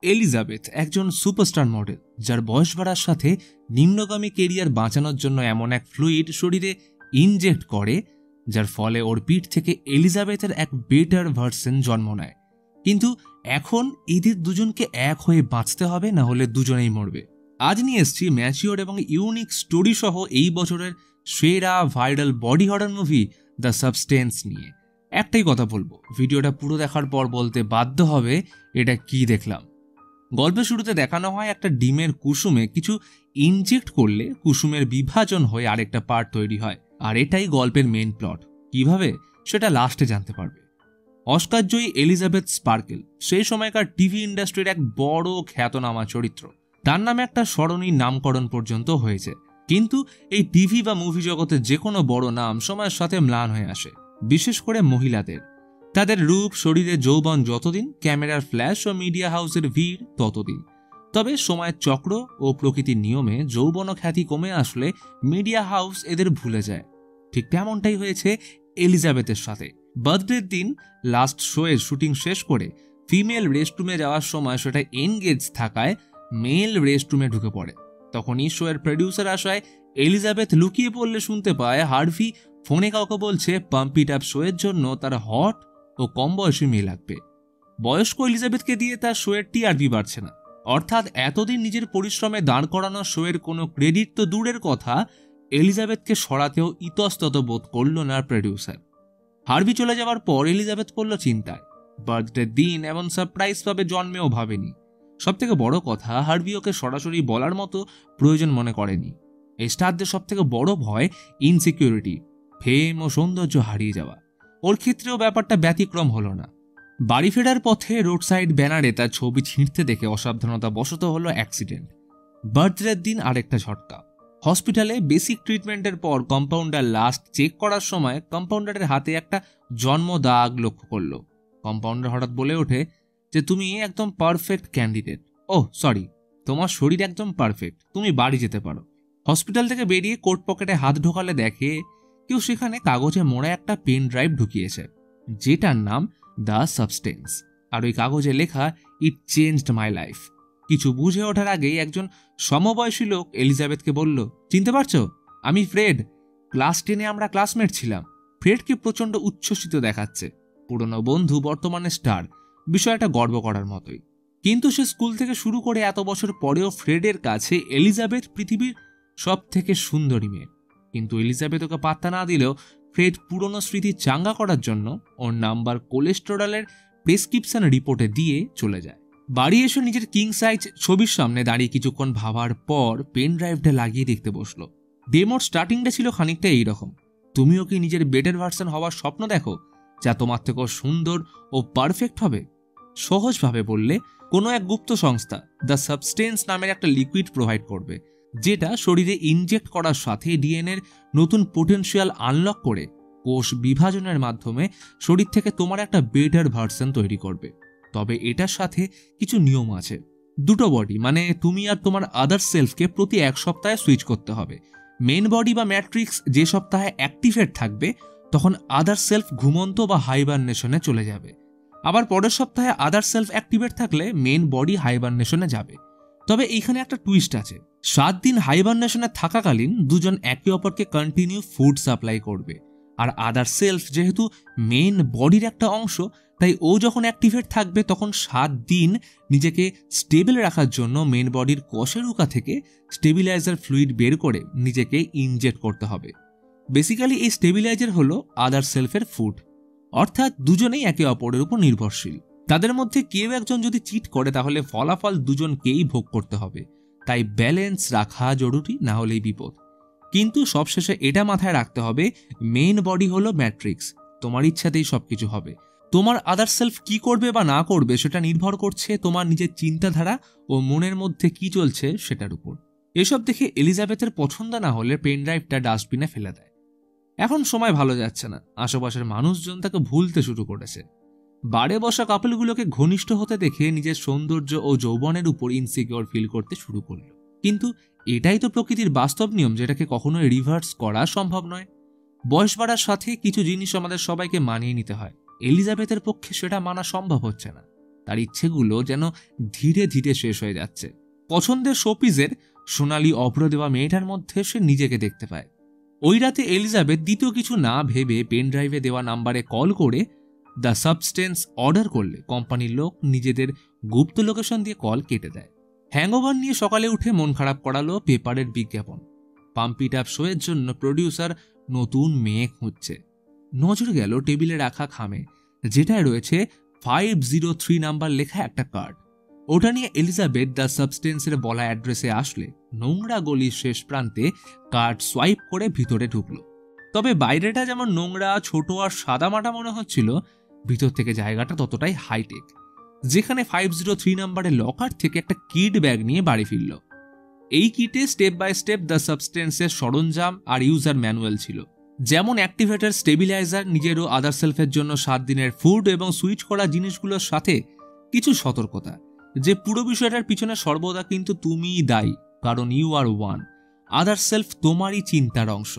Elizabeth একজন superstar model, যার বয়স বাড়ার সাথে নিম্নগামী কেরিয়ার বাঁচানোর জন্য এমন এক ফ্লুইড শরীরে ইনজেক্ট করে যার ফলে ওর পিঠ থেকে এলিজাবেথের এক বেটার ভার্সন জন্ম নেয়। কিন্তু এখন এদের দুজনকে এক হয়ে বাঁচতে হবে, না হলে দুজনেই মরবে। আজ নিয়ে এসেছি ম্যাচিওর এবং ইউনিক স্টোরি সহ এই বছরের সেরা viral body horror movie the substance নিয়ে। একটাই কথা বলবো, ভিডিওটা পুরো দেখার পর বলতে বাধ্য হবে এটা কি দেখলাম। গল্পের শুরুতে দেখানো হয় একটা ডিমের কুসুমে কিছু ইনজেক্ট করলে কুসুমের বিভাজন হয়ে আরেকটা পার্ট তৈরি হয়, আর এটাই গল্পের মেন প্লট। কিভাবে সেটা লাস্টে জানতে পারবে। অস্কারজয়ী এলিজাবেথ স্পার্কেল সেই সময়কার টিভি ইন্ডাস্ট্রির এক বড় খ্যাতনামা চরিত্র। তার নামে একটা স্মরণীয় নামকরণ পর্যন্ত হয়েছে। কিন্তু এই টিভি বা মুভি জগতে যে কোনো বড় নাম সময়ের সাথে ম্লান হয়ে আসে, বিশেষ করে মহিলাদের। তাদের রূপ, শরীরে যৌবন যতদিন, ক্যামেরার ফ্ল্যাশ ও মিডিয়া হাউসের ভিড় ততদিন। তবে সময়ের চক্র ও প্রকৃতির নিয়মে যৌবন ও খ্যাতি কমে আসলে মিডিয়া হাউস এদের ভুলে যায়। ঠিক তেমনটাই হয়েছে এলিজাবেথের সাথে। বার্থডের দিন লাস্ট শোয়ের শুটিং শেষ করে ফিমেল রেস্টরুমে যাওয়ার সময় সেটা এনগেজ থাকায় মেল রেস্টরুমে ঢুকে পড়ে। তখনই শোয়ের প্রডিউসার আসায় এলিজাবেথ লুকিয়ে পড়লে শুনতে পায় হার্ভি ফোনে কাউকে বলছে পাম্প ইট আপ শোয়ের জন্য তার হট ও কম বয়সী মেয়ে লাগবে। বয়স্ক এলিজাবেথকে দিয়ে তার শোয়ের টিআরপি বাড়ছে না। অর্থাৎ এতদিন নিজের পরিশ্রমে দাঁড় করানো শোয়ের কোনো ক্রেডিট তো দূরের কথা, এলিজাবেথকে সরাতেও ইতস্তত বোধ করল না প্রডিউসার। হার্ভি চলে যাওয়ার পর এলিজাবেথ পড়ল চিন্তায়। বার্থডে দিন এমন সারপ্রাইজ পাবে জন্মেও ভাবেনি। সবথেকে বড় কথা, হার্ভি ওকে সরাসরি বলার মতো প্রয়োজন মনে করেনি। এই স্টারদের সবথেকে বড় ভয় ইনসিকিউরিটি, ফেম ও সৌন্দর্য হারিয়ে যাওয়া। ওর ক্ষেত্রেও ব্যাপারটা ব্যতিক্রম হলো না। বাড়ি ফেরার পথে রোড সাইড ব্যানারে তার ছবি ছিঁড়তে দেখে অসাবধানতা বশত হলো অ্যাক্সিডেন্ট। বার্থডের দিন আরেকটা ঝটকা। হসপিটালে বেসিক ট্রিটমেন্টের পর কম্পাউন্ডার লাস্ট চেক করার সময় কম্পাউন্ডারের হাতে একটা জন্ম দাগ লক্ষ্য করলো। কম্পাউন্ডার হঠাৎ বলে ওঠে যে তুমি একদম পারফেক্ট ক্যান্ডিডেট। ওহ সরি, তোমার শরীর একদম পারফেক্ট, তুমি বাড়ি যেতে পারো। হসপিটাল থেকে বেরিয়ে কোট পকেটে হাত ঢোকালে দেখে কেউ সেখানে কাগজে মোড়া একটা পেন ড্রাইভ ঢুকিয়েছে, যেটার নাম দ্য সাবস্টেন্স। আর ওই কাগজে লেখা ইট চেঞ্জড মাই লাইফ। কিছু বুঝে ওঠার আগেই একজন সমবয়সী লোক এলিজাবেথকে বলল, চিনতে পারছো, আমি ফ্রেড। ক্লাস 10-এ আমরা ক্লাসমেট ছিলাম। ফ্রেডকে প্রচন্ড উচ্ছ্বসিত দেখাচ্ছে। পুরনো বন্ধু, বর্তমানে স্টার, বিষয়টা গর্ব করার মতোই। কিন্তু সে স্কুল থেকে শুরু করে এত বছর পরেও ফ্রেডের কাছে এলিজাবেথ পৃথিবীর সব থেকে সুন্দরী মেয়ে। কিন্তু এলিজাবেথ ওকে পাত্তা না দিলেও ফ্রেড পুরনো স্মৃতি চাঙ্গা করার জন্য ওর নাম্বার কোলেস্টেরলের প্রেসক্রিপশন রিপোর্টে দিয়ে চলে যায়। বাড়ি এসে নিজের কিং সাইজ ছবির সামনে দাঁড়িয়ে কিছুক্ষণ ভাবার পর পেন ড্রাইভটা লাগিয়ে দেখতে বসলো। ডেমোর স্টার্টিংটা ছিল খানিকটা এইরকম, তুমিও কি নিজের বেটার ভার্সন হওয়ার স্বপ্ন দেখো, যা তোমার থেকেও সুন্দর ও পারফেক্ট হবে? সহজভাবে বললে, কোনো এক গুপ্ত সংস্থা দ্য সাবস্টেন্স নামের একটা লিকুইড প্রোভাইড করবে, যেটা শরীরে ইনজেক্ট করার সাথে ডিএনএর নতুন পোটেনশিয়াল আনলক করে কোষ বিভাজনের মাধ্যমে শরীর থেকে তোমার একটা বেটার ভার্সন তৈরি করবে। তবে এটার সাথে কিছু নিয়ম আছে। দুটো বডি, মানে তুমি আর তোমার আদার সেলফকে প্রতি 1 সপ্তাহে সুইচ করতে হবে। মেন বডি বা ম্যাট্রিক্স যে সপ্তাহে অ্যাক্টিভেট থাকবে তখন আদার সেলফ ঘুমন্ত বা হাইবারনেশনে চলে যাবে। আবার পরের সপ্তাহে আদার সেলফ অ্যাক্টিভেট থাকলে মেন বডি হাইবারনেশনে যাবে। তবে এইখানে একটা টুইস্ট আছে। 7 দিন হাইবারনেশনে থাকাকালীন দুজন একে অপরকে কন্টিনিউ ফুড সাপ্লাই করবে। আর আদার সেলফ যেহেতু মেন বডির একটা অংশ, তাই ও যখন অ্যাক্টিভেট থাকবে তখন 7 দিন নিজেকে স্টেবল রাখার জন্য মেন বডির কোষের উকা থেকে স্টেবিলাইজার ফ্লুইড বের করে নিজেকে ইনজেক্ট করতে হবে। বেসিক্যালি এই স্টেবিলাইজার হলো আদার সেলফের ফুড, অর্থাৎ দুজনেই একে অপরের উপর নির্ভরশীল। তাদের মধ্যে কেউ একজন যদি চিট করে তাহলে ফলাফল দুজনকেই ভোগ করতে হবে। তাই ব্যালেন্স রাখা জরুরি, না হলেই বিপদ। কিন্তু সবশেষে এটা মাথায় রাখতে হবে, মেইন বডি হলো ম্যাট্রিক্স, তোমার ইচ্ছাতেই সবকিছু হবে। তোমার আদার সেলফ কি করবে বা না করবে সেটা নির্ভর করছে তোমার নিজের চিন্তাধারা ও মনের মধ্যে কি চলছে সেটার উপর। এসব দেখে এলিজাবেথের পছন্দ না হলে পেন ড্রাইভটা ডাস্টবিনে ফেলে দেয়। এখন সময় ভালো যাচ্ছে না, আশেপাশের মানুষজন তাকে ভুলতে শুরু করেছে। বারে বসা কাপলগুলোকে ঘনিষ্ঠ হতে দেখে নিজের সৌন্দর্য ও যৌবনের উপর ইনসিকিউর ফিল করতে শুরু করলো। কিন্তু এটাই তো প্রকৃতির বাস্তব নিয়ম, যেটাকে কখনোই রিভার্স করা সম্ভব নয়। বয়স বাড়ার সাথে কিছু জিনিস আমাদের সবাইকে মানিয়ে নিতে হয়। এলিজাবেথের পক্ষে সেটা মানা সম্ভব হচ্ছে না। তার ইচ্ছেগুলো যেন ধীরে ধীরে শেষ হয়ে যাচ্ছে। পছন্দের শোপিসের সোনালি অভ্র দেওয়া মেয়েটার মধ্যে সে নিজেকে দেখতে পায়। ওই রাতে এলিজাবেথ দ্বিতীয় কিছু না ভেবে পেন ড্রাইভে দেওয়া নাম্বারে কল করে দ্য সাবস্টেন্স অর্ডার করলে কোম্পানির লোক নিজেদের গুপ্ত লোকেশন দিয়ে কল কেটে দেয়। হ্যাংওভার নিয়ে সকালে উঠে মন খারাপ করালো পেপারের বিজ্ঞাপন। পাম্প ইট আপ শোয়ের জন্য প্রডিউসার নতুন মেয়ে খুঁজছে। নজর গেল টেবিলে রাখা খামে, যেটায় রয়েছে 503 নাম্বার লেখা একটা কার্ড। ওটা নিয়ে এলিজাবেথ দ্য সাবস্টেন্সের বলা অ্যাড্রেসে আসলে নোংরা গলির শেষ প্রান্তে কার্ড সোয়াইপ করে ভিতরে ঢুকলো। তবে বাইরেটা যেমন নোংরা, ছোট আর সাদামাটা মনে হচ্ছিল, ভিতর থেকে জায়গাটা ততটাই হাইটেক। যেখানে 503 নাম্বারের লকার থেকে একটা কিট ব্যাগ নিয়ে বাড়ি ফিরল। এই কিটে স্টেপ বাই স্টেপ দ্য সাবস্টেন্সের সরঞ্জাম আর ইউজার ম্যানুয়াল ছিল, যেমন অ্যাক্টিভেটর, স্টেবিলাইজার, নিজেরও আদার সেলফের জন্য 7 দিনের ফুড এবং সুইচ করা জিনিসগুলোর সাথে কিছু সতর্কতা যে পুরো বিষয়টার পিছনে সর্বদা কিন্তু তুমিই দায়ী, কারণ you are one. Other self তোমারই চিন্তার অংশ।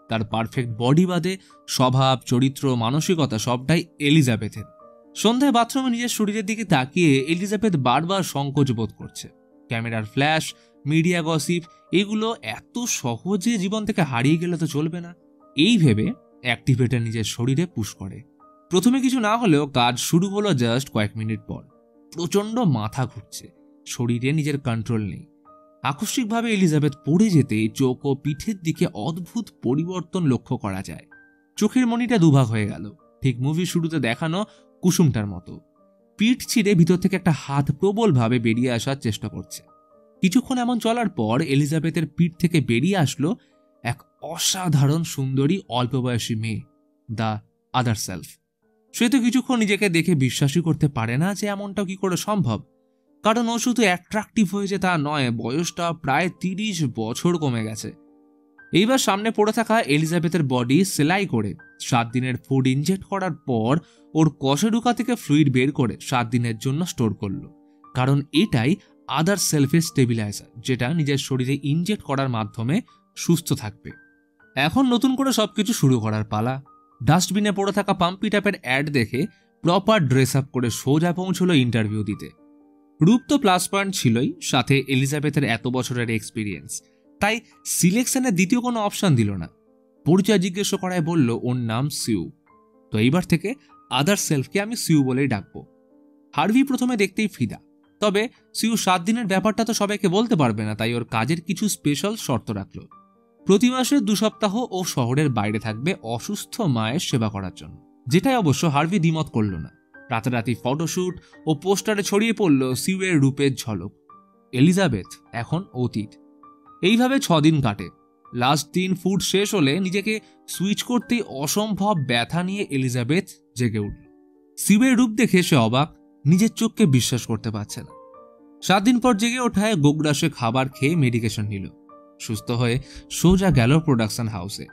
তার পারফেক্ট বডি বাদে স্বভাব, চরিত্র, মানসিকতা সবটাই এলিজাবেথের। সন্ধ্যায় বাথরুমে নিজের শরীরের দিকে তাকিয়ে এলিজাবেথ বারবার সংকোচ বোধ করছে। ক্যামেরার ফ্ল্যাশ, মিডিয়া গসিপ এগুলো এত সহজে জীবন থেকে হারিয়ে গেলে তো চলবে না। এই ভেবে অ্যাক্টিভেটর নিজের শরীরে পুশ করে। প্রথমে কিছু না হলেও কাজ শুরু হলো জাস্ট কয়েক মিনিট পর। প্রচণ্ড মাথা ঘুরছে, শরীরে নিজের কন্ট্রোল নেই। আকস্মিকভাবে এলিজাবেথ পড়ে যেতে চোখ ও পিঠের দিকে অদ্ভুত পরিবর্তন লক্ষ্য করা যায়। চোখের মণিটা দুভাগ হয়ে গেল, ঠিক মুভি শুরুতে দেখানো কুসুমটার মতো। পিঠ ছিঁড়ে ভিতর থেকে একটা হাত প্রবলভাবে বেরিয়ে আসার চেষ্টা করছে। কিছুক্ষণ এমন চলার পর এলিজাবেথের পিঠ থেকে বেরিয়ে আসলো এক অসাধারণ সুন্দরী অল্প বয়সী মেয়ে, দ্য আদার সেলফ। সে তো কিছুক্ষণ নিজেকে দেখে বিশ্বাসই করতে পারে না যে এমনটা কি করে সম্ভব, কারণ ও শুধু অ্যাট্রাকটিভ হয়েছে তা নয়, বয়সটা প্রায় 30 বছর কমে গেছে। এইবার সামনে পড়ে থাকা এলিজাবেথের বডি সেলাই করে 7 দিনের ফুড ইনজেক্ট করার পর ওর কশেরুকা থেকে ফ্লুইড বের করে 7 দিনের জন্য স্টোর করলো, কারণ এটাই আদার সেলফের স্টেবিলাইজার, যেটা নিজের শরীরে ইনজেক্ট করার মাধ্যমে সুস্থ থাকবে। এখন নতুন করে সবকিছু শুরু করার পালা। ডাস্টবিনে পড়ে থাকা পাম্প ইট আপের অ্যাড দেখে প্রপার ড্রেস আপ করে সোজা পৌঁছলো ইন্টারভিউ দিতে। রূপ তো প্লাস পয়েন্ট ছিলই, সাথে এলিজাবেথের এত বছরের এক্সপিরিয়েন্স, তাই সিলেকশনে দ্বিতীয় কোনো অপশন দিল না। পরিচয় জিজ্ঞেস করায় বলল ওর নাম সিউ। তো এইবার থেকে আদার সেলফকে আমি সিউ বলেই ডাকবো। হার্ভি প্রথমে দেখতেই ফিদা, তবে সিউ 7 দিনের ব্যাপারটা তো সবাইকে বলতে পারবে না, তাই ওর কাজের কিছু স্পেশাল শর্ত রাখলো। প্রতি মাসে 2 সপ্তাহ ও শহরের বাইরে থাকবে অসুস্থ মায়ের সেবা করার জন্য, যেটাই অবশ্য হার্ভি দ্বিমত করল না। রাতারাতি ফটোশ্যুট ও পোস্টারে ছড়িয়ে পড়ল সিউয়ের রূপের ঝলক। এলিজাবেথ এখন অতীত। এইভাবে 6 দিন কাটে। লাস্ট দিন ফুড শেষ হলে নিজেকে সুইচ করতেই অসম্ভব ব্যথা নিয়ে এলিজাবেথ জেগে উঠল। সিউয়ের রূপ দেখে সে অবাক, নিজের চোখকে বিশ্বাস করতে পারছে না। 7 দিন পর জেগে ওঠায় গোগ্রাসে খাবার খেয়ে মেডিকেশন নিল। সুস্থ হয়ে সোজা গেল প্রোডাকশন হাউসে।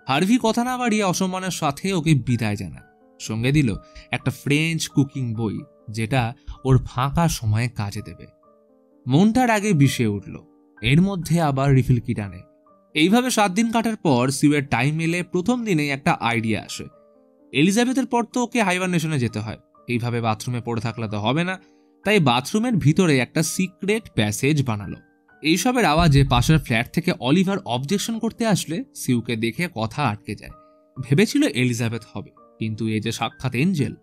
হার্ভি কথা না বাড়িয়ে অসম্মানের সাথে ওকে বিদায় জানায়। সঙ্গে দিল একটা ফ্রেঞ্চ কুকিং বই, যেটা ওর ফাঁকা সময়ে কাজে দেবে। মনটার আগে বিষে উঠল, এর মধ্যে আবার রিফিল কিট আনে। এইভাবে 7 দিন কাটার পর সিউয়ের টাইম এলে প্রথম দিনেই একটা আইডিয়া আসে। এলিজাবেথের পর তো ওকে হাইবারনেশনে যেতে হয়, এইভাবে বাথরুমে পড়ে থাকলে তো হবে না, তাই বাথরুমের ভিতরে একটা সিক্রেট প্যাসেজ বানালো। এইসবের আওয়াজে পাশের ফ্ল্যাট থেকে অলিভার অবজেকশন করতে আসলে সিউকে দেখে কথা আটকে যায়। ভেবেছিল এলিজাবেথ হবে, কিন্তু এই যে সাক্ষাৎ এঞ্জেল।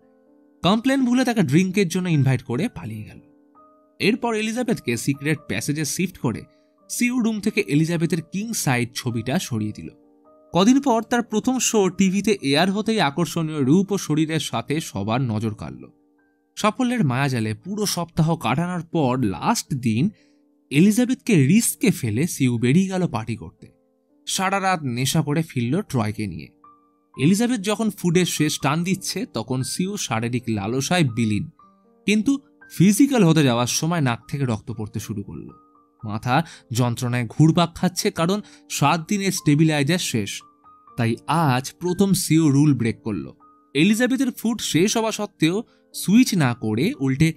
কমপ্লেন ভুলে তাকে ড্রিঙ্কের জন্য ইনভাইট করে পালিয়ে গেল। এরপর এলিজাবেথকে সিক্রেট প্যাসেজে শিফট করে সিউ রুম থেকে এলিজাবেথের কিং সাইড ছবিটা সরিয়ে দিল। কদিন পর তার প্রথম শো টিভিতে এয়ার হতেই আকর্ষণীয় রূপ ও শরীরের সাথে সবার নজর কাড়ল। সাফল্যের মায়াজালে পুরো সপ্তাহ কাটানোর পর লাস্ট দিন এলিজাবেথকে রিস্কে ফেলে সিউ বেরিয়ে গেল পার্টি করতে। সারা রাত নেশা করে ফিরল ট্রয়কে নিয়ে। এলিজাবেথ যখন ফুডের শেষ টান দিচ্ছে, তখন সিউ শারীরিক লালসায় বিলীন, কিন্তু ফিজিক্যাল হতে যাওয়ার সময় নাক থেকে রক্ত পড়তে শুরু করলো। মাথা যন্ত্রণায় ঘুরপাক খাচ্ছে, কারণ 7 দিনের স্টেবিলাইজার শেষ। তাই আজ প্রথম সিউ রুল ব্রেক করলো। এলিজাবেথের ফুড শেষ হওয়া সত্ত্বেও সুইচ না করে উল্টে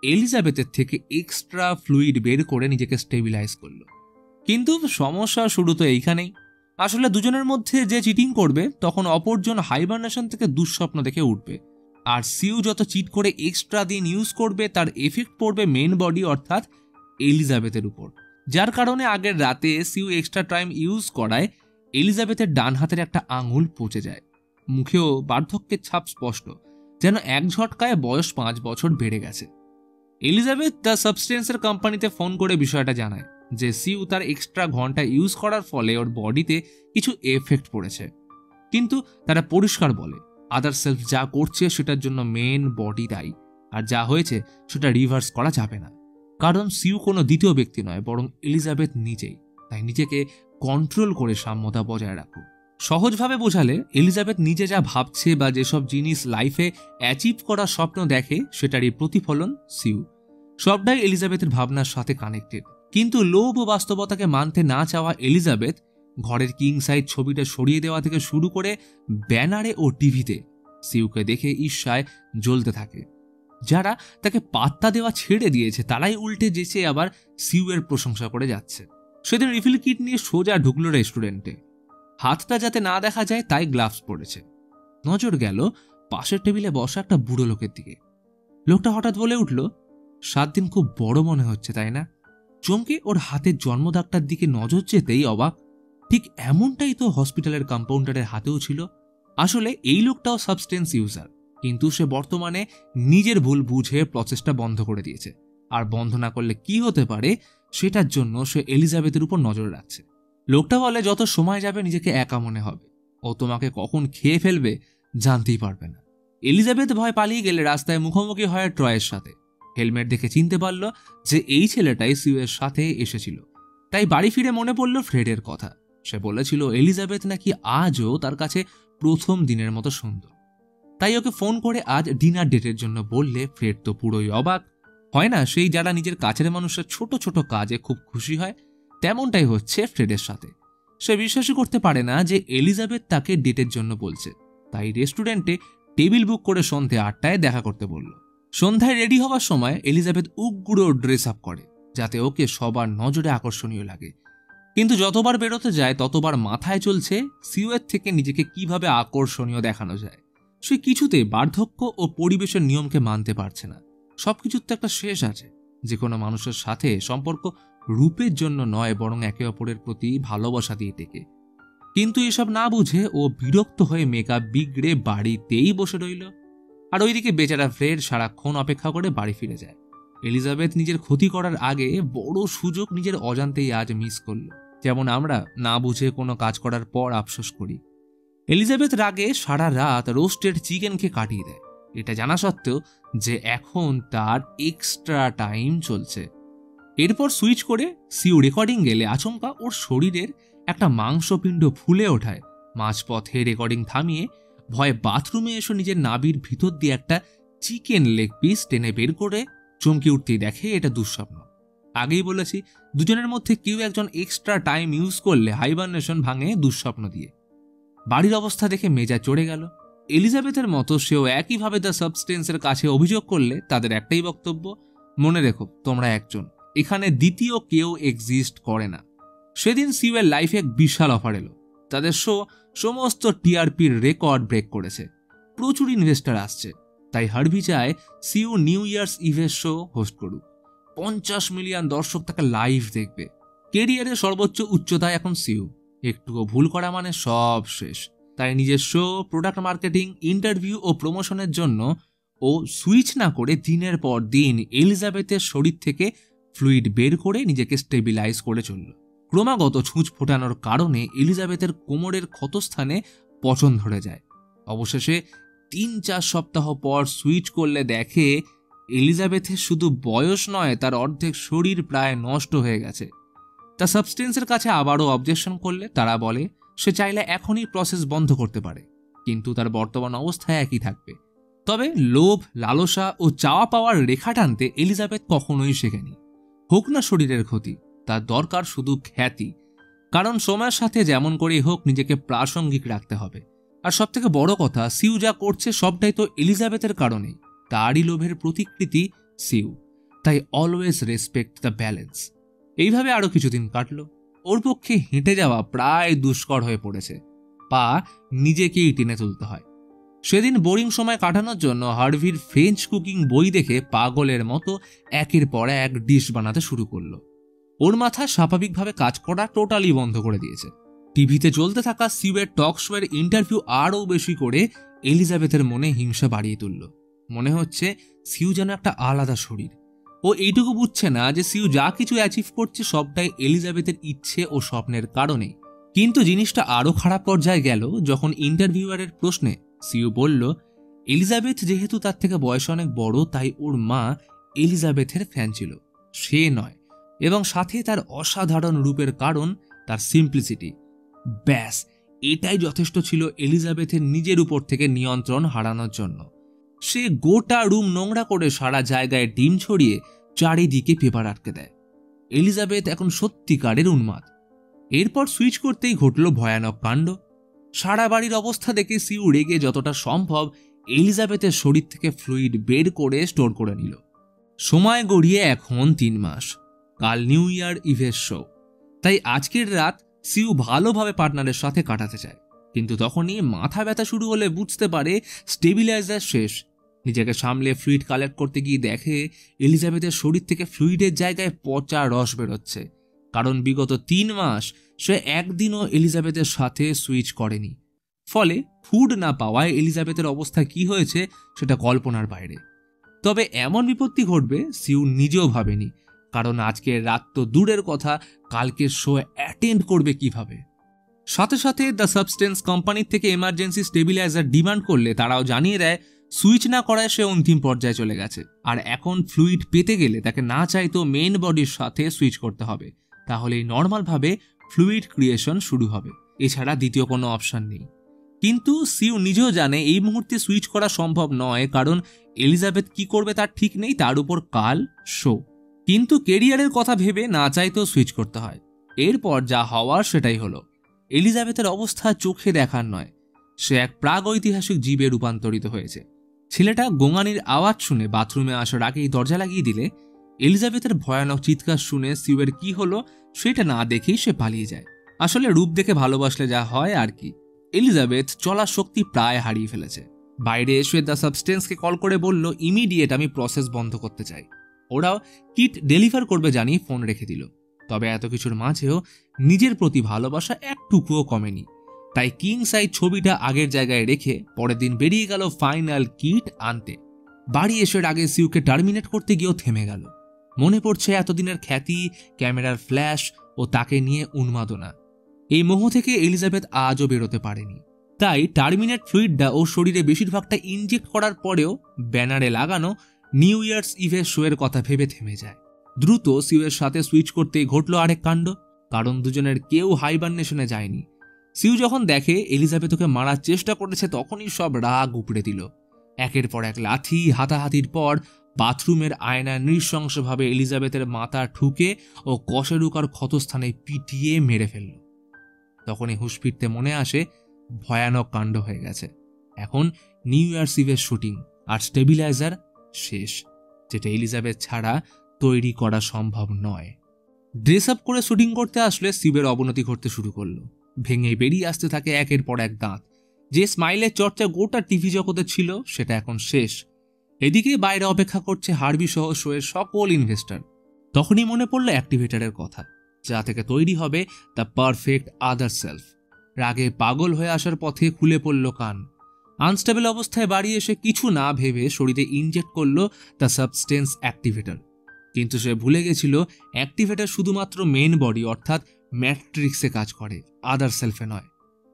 এলিজাবেথের থেকে এক্সট্রা ফ্লুইড বের করে নিজেকে স্টেবিলাইজ করলো। কিন্তু সমস্যা শুরু তো এইখানেই। আসলে দুজনের মধ্যে যে চিটিং করবে, তখন অপরজন হাইবারনেশন থেকে দুঃস্বপ্ন দেখে উঠবে। আর সিউ যত চিট করে এক্সট্রা দিন ইউজ করবে তার এফেক্ট পড়বে মেন বডি অর্থাৎ এলিজাবেথের উপর, যার কারণে আগের রাতে সিউ এক্সট্রা টাইম ইউজ করায় এলিজাবেথের ডান হাতের একটা আঙুল পচে যায়। মুখেও বার্ধক্যের ছাপ স্পষ্ট, যেন এক ঝটকায় বয়স 5 বছর বেড়ে গেছে। এলিজাবেথ দ্য সাবস্টেন্সের কোম্পানিতে ফোন করে বিষয়টা জানায় যে সিউ তার এক্সট্রা ঘন্টা ইউজ করার ফলে ওর বডিতে কিছু এফেক্ট পড়েছে, কিন্তু তারা পরিষ্কার বলে আদার সেলফ যা করছে সেটার জন্য মেন বডি দায়ী, আর যা হয়েছে সেটা রিভার্স করা যাবে না, কারণ সিউ কোনো দ্বিতীয় ব্যক্তি নয় বরং এলিজাবেথ নিজেই। তাই নিজেকে কন্ট্রোল করে সাম্যতা বজায় রাখুন। সহজভাবে বোঝালে এলিজাবেথ নিজে যা ভাবছে বা যেসব জিনিস লাইফে অ্যাচিভ করার স্বপ্ন দেখে সেটারই প্রতিফলন সিউ। সবটাই এলিজাবেথের ভাবনার সাথে কানেক্টেড, কিন্তু লোভ ও বাস্তবতাকে মানতে না চাওয়া এলিজাবেথ ঘরের কিং সাইজ ছবিটা সরিয়ে দেওয়া থেকে শুরু করে ব্যানারে ও টিভিতে সিউকে দেখে ঈর্ষায় জ্বলতে থাকে। যারা তাকে পাত্তা দেওয়া ছেড়ে দিয়েছে তারাই উল্টে যেচে আবার সিউয়ের প্রশংসা করে যাচ্ছে। সেদিন রিফিল কিট নিয়ে সোজা ঢুকলো রেস্টুরেন্টে। হাতটা যাতে না দেখা যায় তাই গ্লাভস পরেছে। নজর গেল পাশের টেবিলে বসা একটা বুড়ো লোকের দিকে। লোকটা হঠাৎ বলে উঠল, 7 দিন খুব বড় মনে হচ্ছে তাই না? চমকে ওর হাতের জন্মদাগটার দিকে নজর যেতেই অবাক, ঠিক এমনটাই তো হসপিটালের কম্পাউন্ডারের হাতেও ছিল। আসলে এই লোকটাও সাবস্টেন্স ইউজার, কিন্তু সে বর্তমানে নিজের ভুল বুঝে প্রসেসটা বন্ধ করে দিয়েছে, আর বন্ধ না করলে কি হতে পারে সেটার জন্য সে এলিজাবেথের উপর নজর রাখছে। লোকটা বলে যত সময় যাবে নিজেকে একা মনে হবে, ও তোমাকে কখন খেয়ে ফেলবে জানতেই পারবে না। এলিজাবেথ ভয় পালিয়ে গেলে রাস্তায় মুখোমুখি হয় ট্রয়ের সাথে। হেলমেট দেখে চিনতে পারল যে এই ছেলেটাই সিউয়ের সাথে এসেছিল। তাই বাড়ি ফিরে মনে পড়ল ফ্রেডের কথা। সে বলেছিল এলিজাবেথ নাকি আজও তার কাছে প্রথম দিনের মতো সুন্দর। তাই ওকে ফোন করে আজ ডিনার ডেটের জন্য বললে ফ্রেড তো পুরোই অবাক। হয় না সেই যারা নিজের কাছের মানুষের ছোট ছোট কাজে খুব খুশি হয়, তেমনটাই হচ্ছে ফ্রেডের সাথে। সে বিশ্বাসই করতে পারে না যে এলিজাবেথ তাকে ডেটের জন্য বলছে। তাই রেস্টুরেন্টে টেবিল বুক করে সন্ধ্যে 8টায় দেখা করতে বলল। সন্ধ্যায় রেডি হওয়ার সময় এলিজাবেথ উগ্র ড্রেস আপ করে যাতে ওকে সবার নজরে আকর্ষণীয় লাগে, কিন্তু যতবার বেরোতে যায় ততবার মাথায় চলছে সিউয়ের থেকে নিজেকে কিভাবে আকর্ষণীয় দেখানো যায়। সে কিছুতে বার্ধক্য ও পরিবেশের নিয়মকে মানতে পারছে না। সবকিছুর তো একটা শেষ আছে। যে কোনো মানুষের সাথে সম্পর্ক রূপের জন্য নয় বরং একে অপরের প্রতি ভালোবাসা দিয়ে টেকে। কিন্তু এসব না বুঝে ও বিরক্ত হয়ে মেকআপ বিগড়ে বাড়িতেই বসে রইল। আর ওইদিকে বেচারা ফ্রেড সারাক্ষণ অপেক্ষা করে বাড়ি ফিরে যায়। এলিজাবেথ নিজের ক্ষতি করার আগে বড় সুযোগ নিজের অজান্তেই আজ মিস করল, যেমন আমরা না বুঝে কোনো কাজ করার পর আফসোস করি। এলিজাবেথ রাগে সারা রাত রোস্টেড চিকেন খেয়ে কাটিয়ে দেয়, এটা জানা সত্ত্বেও যে এখন তার এক্সট্রা টাইম চলছে। এরপর সুইচ করে সিউ রেকর্ডিং গেলে আচমকা ওর শরীরের একটা মাংসপিণ্ড ফুলে ওঠায়। মাঝপথে রেকর্ডিং থামিয়ে ভয়ে বাথরুমে এসে নিজের নাভির ভিতর দিয়ে একটা চিকেন লেগ পিস টেনে বের করে চমকে উঠতেই দেখে এটা দুঃস্বপ্ন। আগেই বলেছি দুজনের মধ্যে কেউ একজন এক্সট্রা টাইম ইউজ করলে হাইবারনেশন ভাঙে দুঃস্বপ্ন দিয়ে। বাড়ির অবস্থা দেখে মেজা চড়ে গেল। এলিজাবেথের মতো সেও একইভাবে দ্য সাবস্টেন্সের কাছে অভিযোগ করলে তাদের একটাই বক্তব্য, মনে রেখো তোমরা একজন, এখানে দ্বিতীয় কেউ এক্সিস্ট করে না। সেদিন সিউয়ের লাইফে এক বিশাল অফার এলো। তাদের শো সমস্ত টিআরপির রেকর্ড ব্রেক করেছে, প্রচুর ইনভেস্টার আসছে। তাই হার্ভি চায় সিউ নিউ ইয়ার্স ইভের শো হোস্ট করুক। 50 মিলিয়ন দর্শক তাকে লাইভ দেখবে। কেরিয়ারের সর্বোচ্চ উচ্চতায় এখন সিউ। একটুও ভুল করা মানে সব শেষ। তাই নিজের শো, প্রোডাক্ট মার্কেটিং, ইন্টারভিউ ও প্রমোশনের জন্য ও সুইচ না করে দিনের পর দিন এলিজাবেথের শরীর থেকে ফ্লুইড বের করে নিজেকে স্টেবিলাইজ করে চলল। ক্রমাগত ছুঁচ ফোটানোর কারণে এলিজাবেথের কোমরের ক্ষতস্থানে পচন ধরে যায়। অবশেষে 3-4 সপ্তাহ পর সুইচ করলে দেখে এলিজাবেথের শুধু বয়স নয়, তার অর্ধেক শরীর প্রায় নষ্ট হয়ে গেছে। তা সাবস্টেন্সের কাছে আবারও অবজেকশন করলে তারা বলে সে চাইলে এখনই প্রসেস বন্ধ করতে পারে, কিন্তু তার বর্তমান অবস্থায় একই থাকবে। তবে লোভ, লালসা ও চাওয়া পাওয়ার রেখা টানতে এলিজাবেথ কখনোই শেখেনি। হোক না শরীরের ক্ষতি, তার দরকার শুধু খ্যাতি। কারণ সময়ের সাথে যেমন করেই হোক নিজেকে প্রাসঙ্গিক রাখতে হবে। আর সবথেকে বড় কথা, সিউ যা করছে সবটাই তো এলিজাবেথের কারণেই। তারই লোভের প্রতিকৃতি সিউ। তাই অলওয়েজ রেসপেক্ট দ্য ব্যালেন্স। এইভাবে আরো কিছুদিন কাটলো। ওর পক্ষে হেঁটে যাওয়া প্রায় দুষ্কর হয়ে পড়েছে। পা নিজেকেই টেনে তুলতে হয়। সেদিন বোরিং সময় কাটানোর জন্য হার্ভির ফ্রেঞ্চ কুকিং বই দেখে পাগলের মতো একের পর এক ডিশ বানাতে শুরু করলো। ওর মাথা স্বাভাবিকভাবে কাজ করা টোটালি বন্ধ করে দিয়েছে। টিভিতে চলতে থাকা সিউয়ের টক শোয়ের ইন্টারভিউ আরও বেশি করে এলিজাবেথের মনে হিংসা বাড়িয়ে তুলল। মনে হচ্ছে সিউ যেন একটা আলাদা শরীর। ও এইটুকু বুঝছে না যে সিউ যা কিছু অ্যাচিভ করছে সবটাই এলিজাবেথের ইচ্ছে ও স্বপ্নের কারণে। কিন্তু জিনিসটা আরও খারাপ পর্যায়ে গেল যখন ইন্টারভিউয়ারের প্রশ্নে সিউ বলল এলিজাবেথ যেহেতু তার থেকে বয়স অনেক বড় তাই ওর মা এলিজাবেথের ফ্যান ছিল, সে নয়। এবং সাথে তার অসাধারণ রূপের কারণ তার সিম্পলিসিটি। ব্যাস, এটাই যথেষ্ট ছিল এলিজাবেথের নিজের উপর থেকে নিয়ন্ত্রণ হারানোর জন্য। সে গোটা রুম নোংরা করে সারা জায়গায় ডিম ছড়িয়ে চারিদিকে পেপার আটকে দেয়। এলিজাবেথ এখন সত্যিকারের উন্মাদ। এরপর সুইচ করতেই ঘটল ভয়ানক কাণ্ড। সারা বাড়ির অবস্থা দেখে সিউ রেগে যতটা সম্ভব এলিজাবেথের শরীর থেকে ফ্লুইড বের করে স্টোর করে নিল। সময় গড়িয়ে এখন 3 মাস। কাল নিউ ইয়ার ইভের শো, তাই আজকের রাত সিউ ভালোভাবে পার্টনারের সাথে কাটাতে চায়। কিন্তু তখনই মাথা ব্যথা শুরু হলে বুঝতে পারে স্টেবিলাইজার শেষ। নিজেকে সামলে ফ্লুইড কালেক্ট করতে গিয়ে দেখে এলিজাবেথের শরীর থেকে ফ্লুইডের জায়গায় পচা রস বেরোচ্ছে, কারণ বিগত 3 মাস সে একদিনও এলিজাবেথের সাথে সুইচ করেনি। ফলে ফুড না পাওয়ায় এলিজাবেথের অবস্থা কি হয়েছে সেটা কল্পনার বাইরে। তবে এমন বিপত্তি ঘটবে সিউ নিজেও ভাবেনি, কারণ আজকের রাত তো দূরের কথা, কালকের শো অ্যাটেন্ড করবে কিভাবে। সাথে সাথে দ্য সাবস্টেন্স কোম্পানির থেকে এমার্জেন্সি স্টেবিলাইজার ডিমান্ড করলে তারাও জানিয়ে দেয় সুইচ না করায় সে অন্তিম পর্যায়ে চলে গেছে। আর এখন ফ্লুইড পেতে গেলে তাকে না চাইতো মেইন বডির সাথে সুইচ করতে হবে, তাহলেই নর্মালভাবে ফ্লুইড ক্রিয়েশন শুরু হবে। এছাড়া দ্বিতীয় কোনো অপশন নেই। কিন্তু সিউ নিজেও জানে এই মুহূর্তে সুইচ করা সম্ভব নয়, কারণ এলিজাবেথ কি করবে তার ঠিক নেই, তার উপর কাল শো। কিন্তু কেরিয়ারের কথা ভেবে না চাইতেও সুইচ করতে হয়। এরপর যা হওয়ার সেটাই হলো। এলিজাবেথের অবস্থা চোখে দেখার নয়, সে এক প্রাগৈতিহাসিক জীবে রূপান্তরিত হয়েছে। ছেলেটা গোঙানির আওয়াজ শুনে বাথরুমে আসার আগেই দরজা লাগিয়ে দিলে এলিজাবেথের ভয়ানক চিৎকার শুনে সিউয়ের কি হলো সেটা না দেখেই সে পালিয়ে যায়। আসলে রূপ দেখে ভালোবাসলে যা হয় আর কি। এলিজাবেথ চলার শক্তি প্রায় হারিয়ে ফেলেছে। বাইরে এসে দ্য সাবস্টেন্সকে কল করে বলল ইমিডিয়েট আমি প্রসেস বন্ধ করতে চাই। ওরাও কিট ডেলিভার করবে জানিয়ে ফোন রেখে দিল। তবে এত কিছুর মাঝেও নিজের প্রতি ভালোবাসা একটুকুও কমেনি। তাই কিং সাইজ ছবিটা আগের জায়গায় রেখে পরের দিন বেরিয়ে গেল ফাইনাল কিট আনতে। বাড়ি এসে আগে সিউকে টার্মিনেট করতে গিয়েও থেমে গেল। মনে পড়ছে এতদিনের খ্যাতি, ক্যামেরার ফ্ল্যাশ ও তাকে নিয়ে উন্মাদনা। এই মোহ থেকে এলিজাবেথ আজও বেরোতে পারেনি। তাই টার্মিনেট ফ্লুইডটা ও শরীরে বেশিরভাগটা ইনজেক্ট করার পরেও ব্যানারে লাগানো নিউ ইয়ার্স ইভের শোয়ের কথা ভেবে থেমে যায়। দ্রুত সিউয়ের সাথে সুইচ করতেই ঘটল আরেক কাণ্ড, কারণ দুজনের কেউ হাইবারনেশনে যায়নি। সিউ যখন দেখে এলিজাবেথ ওকে মারার চেষ্টা করেছে তখনই সব রাগ উপড়ে দিল। একের পর এক লাথি হাতাহাতির পর বাথরুমের আয়নায় নৃশংসভাবে এলিজাবেথের মাথা ঠুকে ও কশেরুকার ক্ষতস্থানে পিটিয়ে মেরে ফেলল। তখনই হুঁশ ফিরতে মনে আসে ভয়ানক কাণ্ড হয়ে গেছে। এখন নিউ ইয়ার্স ইভের শুটিং আর স্টেবিলাইজার শেষ, যেটা এলিজাবেথ ছাড়া তৈরি করা সম্ভব নয়। ড্রেস আপ করে শুটিং করতে আসলে সিউয়ের অবনতি ঘটতে শুরু করলো। ভেঙে বেরিয়ে আসতে থাকে একের পর এক দাঁত। যে স্মাইলের চর্চা গোটা টিভি জগতে ছিল সেটা এখন শেষ। এদিকে বাইরে অপেক্ষা করছে হার্ভি সহ শোয়ের সকল ইনভেস্টর। তখনই মনে পড়ল অ্যাক্টিভেটরের কথা, যা থেকে তৈরি হবে দ্য পারফেক্ট আদার সেলফ। রাগে পাগল হয়ে আসার পথে খুলে পড়ল কান। আনস্টেবল অবস্থায় বাড়ি এসে কিছু না ভেবে শরীরে ইনজেক্ট করলো দ্য সাবস্টেন্স অ্যাক্টিভেটর। কিন্তু সে ভুলে গেছিল অ্যাক্টিভেটর শুধুমাত্র মেইন বডি অর্থাৎ ম্যাট্রিক্সে কাজ করে, আদার সেলফে নয়।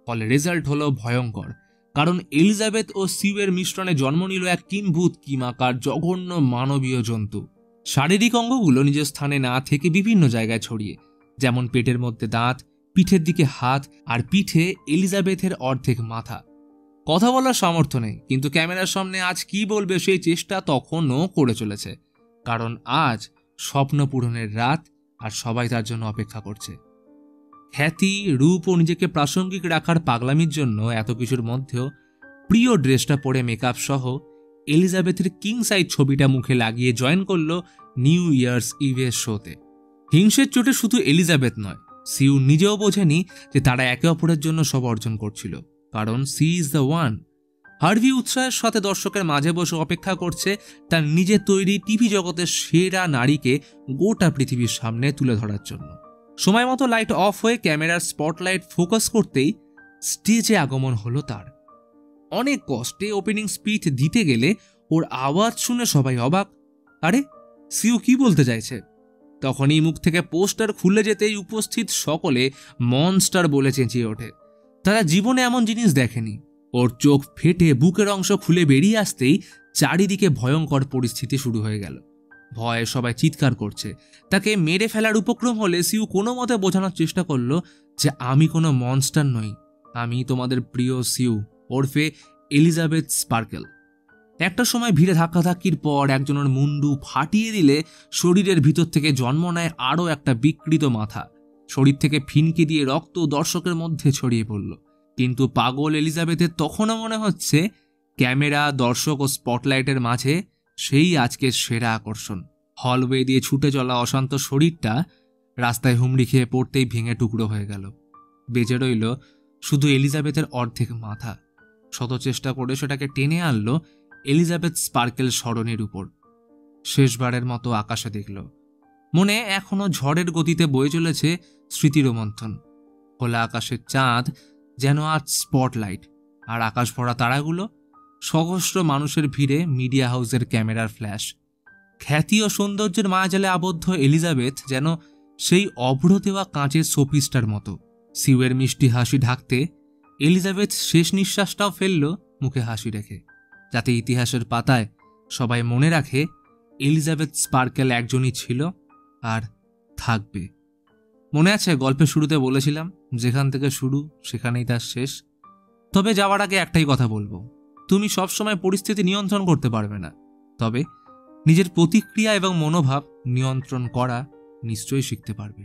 ফলে রেজাল্ট হলো ভয়ঙ্কর, কারণ এলিজাবেথ ও সিউয়ের মিশ্রণে জন্ম নিল এক কিম্ভূত কিমাকার জঘন্য মানবীয় জন্তু। শারীরিক অঙ্গগুলো নিজের স্থানে না থেকে বিভিন্ন জায়গায় ছড়িয়ে, যেমন পেটের মধ্যে দাঁত, পিঠের দিকে হাত, আর পিঠে এলিজাবেথের অর্ধেক মাথা। কথা বলার সামর্থ্য নেই, কিন্তু ক্যামেরার সামনে আজ কি বলবে সেই চেষ্টা তখনও করে চলেছে, কারণ আজ স্বপ্ন পূরণের রাত আর সবাই তার জন্য অপেক্ষা করছে। খ্যাতি, রূপ ও নিজেকে প্রাসঙ্গিক রাখার পাগলামির জন্য এত কিছুর মধ্যেও প্রিয় ড্রেসটা পরে মেকআপ সহ এলিজাবেথের কিং সাইজ ছবিটা মুখে লাগিয়ে জয়েন করলো নিউ ইয়ার্স ইভের শোতে। হিংসের চোটে শুধু এলিজাবেথ নয়, সিউ নিজেও বোঝেনি যে তারা একে অপরের জন্য সব অর্জন করছিল, কারণ she is the one. Harvey উৎসাহের সাথে দর্শকের মাঝে বসে অপেক্ষা করছে তার নিজের তৈরি টিভি জগতের সেরা নারীকে গোটা পৃথিবীর সামনে তুলে ধরার জন্য। সময় মতো লাইট অফ হয়ে ক্যামেরার স্পটলাইট ফোকাস করতেই স্টেজে আগমন হলো তার। অনেক কষ্টে ওপেনিং স্পিচ দিতে গেলে ওর আওয়াজ শুনে সবাই অবাক। আরে সিউ কি বলতে চাইছে? তখনই মুখ থেকে পোস্টার খুলে যেতেই উপস্থিত সকলে মনস্টার বলে চেঁচিয়ে ওঠে। তারা জীবনে এমন জিনিস দেখেনি। ওর চোখ ফেটে বুকের অংশ খুলে বেরিয়ে আসতেই চারিদিকে ভয়ঙ্কর পরিস্থিতি শুরু হয়ে গেল। ভয়ে সবাই চিৎকার করছে। তাকে মেরে ফেলার উপক্রম হলে সিউ কোনো মতে বোঝানোর চেষ্টা করলো যে আমি কোনো মনস্টার নই, আমি তোমাদের প্রিয় সিউ ওরফে এলিজাবেথ স্পার্কেল। একটা সময় ভিড়ে ধাক্কাধাক্কির পর একজনের মুন্ডু ফাটিয়ে দিলে শরীরের ভিতর থেকে জন্ম নেয় আরও একটা বিকৃত মাথা। শরীর থেকে ফিনকি দিয়ে রক্ত দর্শকের মধ্যে ছড়িয়ে পড়ল। কিন্তু পাগল এলিজাবেথের তখনও মনে হচ্ছে ক্যামেরা, দর্শক ও স্পটলাইটের মাঝে সেই আজকের সেরা আকর্ষণ। হলওয়ে দিয়ে ছুটে চলা অশান্ত শরীরটা রাস্তায় হুমড়ি খেয়ে পড়তেই ভেঙে টুকরো হয়ে গেল। বেঁচে রইল শুধু এলিজাবেথের অর্ধেক মাথা। শত চেষ্টা করে সেটাকে টেনে আনলো এলিজাবেথ স্পার্কেল সরণির উপর। শেষবারের মতো আকাশে দেখল। মনে এখনো ঝড়ের গতিতে বয়ে চলেছে স্মৃতির রোমন্থন। খোলা আকাশের চাঁদ যেন আজ স্পটলাইট, আর আকাশ ভরা তারাগুলো সহস্র মানুষের ভিড়ে মিডিয়া হাউসের ক্যামেরার ফ্ল্যাশ। খ্যাতি ও সৌন্দর্যের মায়াজালে আবদ্ধ এলিজাবেথ যেন সেই অভ্র দেওয়া কাঁচের সোফিস্টার মতো। সিউয়ের মিষ্টি হাসি ঢাকতে এলিজাবেথ শেষ নিঃশ্বাসটাও ফেলল মুখে হাসি রেখে, যাতে ইতিহাসের পাতায় সবাই মনে রাখে এলিজাবেথ স্পার্কেল একজনই ছিল আর থাকবে। মনে আছে গল্পের শুরুতে বলেছিলাম যেখান থেকে শুরু সেখানেই তার শেষ? তবে যাওয়ার আগে একটাই কথা বলবো, তুমি সবসময় পরিস্থিতি নিয়ন্ত্রণ করতে পারবে না, তবে নিজের প্রতিক্রিয়া এবং মনোভাব নিয়ন্ত্রণ করা নিশ্চয়ই শিখতে পারবে।